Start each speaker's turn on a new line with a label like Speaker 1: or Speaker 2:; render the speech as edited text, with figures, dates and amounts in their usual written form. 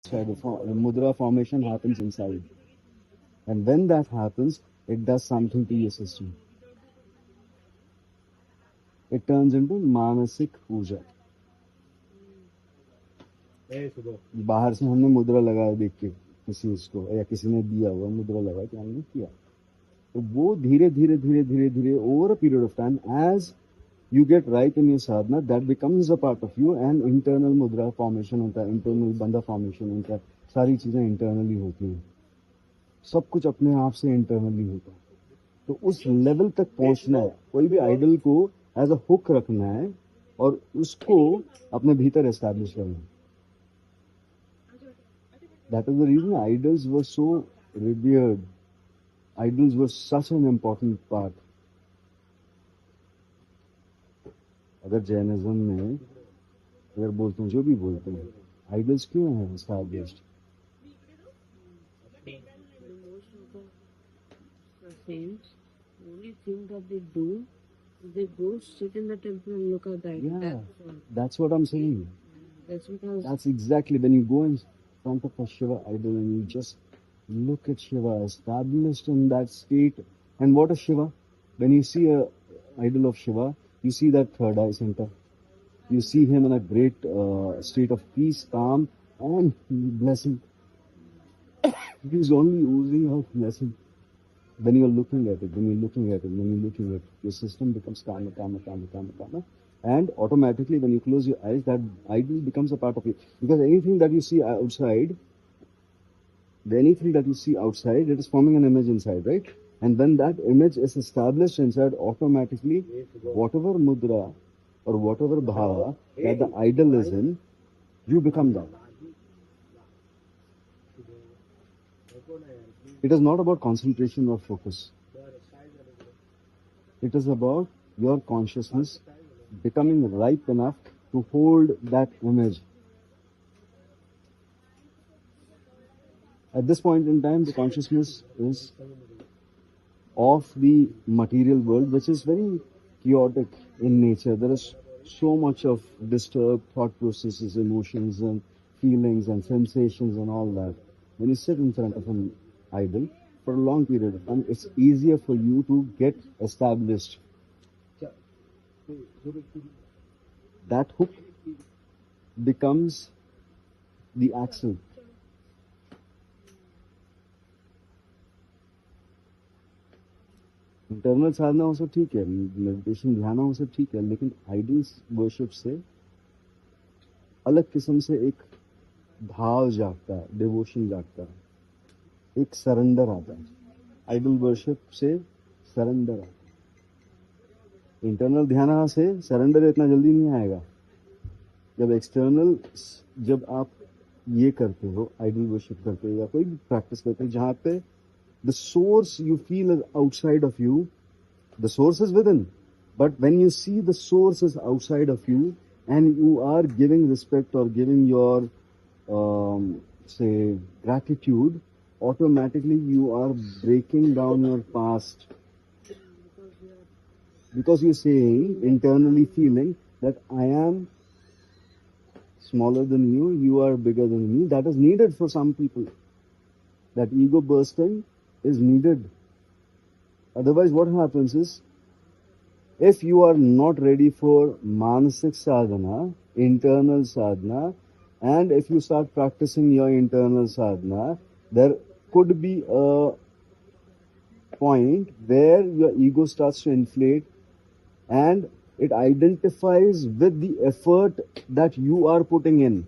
Speaker 1: The mudra formation happens inside. And when that happens, it does something to your system. It turns into मानसिक पूजा. बाहर से हमने मुद्रा लगाया देख के किसी उसको या किसी ने दिया हुआ मुद्रा लगा के हमने किया, तो वो धीरे धीरे धीरे धीरे धीरे over a period of time as you get right in your sadhana, that becomes a part of you, and internal mudra formation होता है, internal बंधा formation होता है, सारी चीजें internally होती हैं, सब कुछ अपने आप से internally होता है. तो उस लेवल तक पहुंचना है, कोई भी आइडल को एज अ हुक रखना है और उसको अपने भीतर एस्टैब्लिश करना है. That is the reason idols were so revered. Idols were such an important part. अगर जैनिज्म में अगर बोलते हैं, जो भी बोलते हैं, आइडल्स क्यों हैं established?
Speaker 2: Saints, the only thing that they do is they go sit in the temple and look at that.
Speaker 1: Yeah, that's what I'm saying.
Speaker 2: That's because
Speaker 1: That's exactly when you go in front of a Shiva idol and you just look at Shiva established in that state. And what is Shiva? When you see a idol of Shiva, you see that third eye center. You see him in a great state of peace, calm, and blessing. He's only oozing out blessing. When you're looking at it, your system becomes calmer, and automatically when you close your eyes, that idol becomes a part of you. Because anything that you see outside, it is forming an image inside, right? And when that image is established inside, automatically, whatever mudra or whatever bhava that the idol is in, you become that. It is not about concentration or focus. It is about your consciousness becoming ripe enough to hold that image. At this point in time, the consciousness is of the material world, which is very chaotic in nature. There is so much of disturbed thought processes, emotions and feelings and sensations and all that. When you sit in front of an idol for a long period of time, it's easier for you to get established. That hook becomes the axle. Internal साधना हो सब ठीक है, meditation ध्यान हो सब ठीक है, लेकिन आइडल्स वर्शिप से अलग किस्म से एक भाव जागता है, डिवोशन जागता है, एक सरेंडर आता है. आइडल वर्शिप से सरेंडर आता है. इंटरनल ध्यान से सरेंडर इतना जल्दी नहीं आएगा. जब एक्सटर्नल, जब आप ये करते हो, आइडल वर्शिप करते हो या कोई भी प्रैक्टिस करते हो जहाँ पे the source you feel is outside of you, the source is within, but when you see the source is outside of you and you are giving respect or giving your say gratitude, automatically you are breaking down your past, because you're saying, internally feeling that I am smaller than you, you are bigger than me. That is needed for some people. That ego bursting is needed. Otherwise, what happens is, if you are not ready for manasik sadhana, internal sadhana, and if you start practicing your internal sadhana, there could be a point where your ego starts to inflate and it identifies with the effort that you are putting in.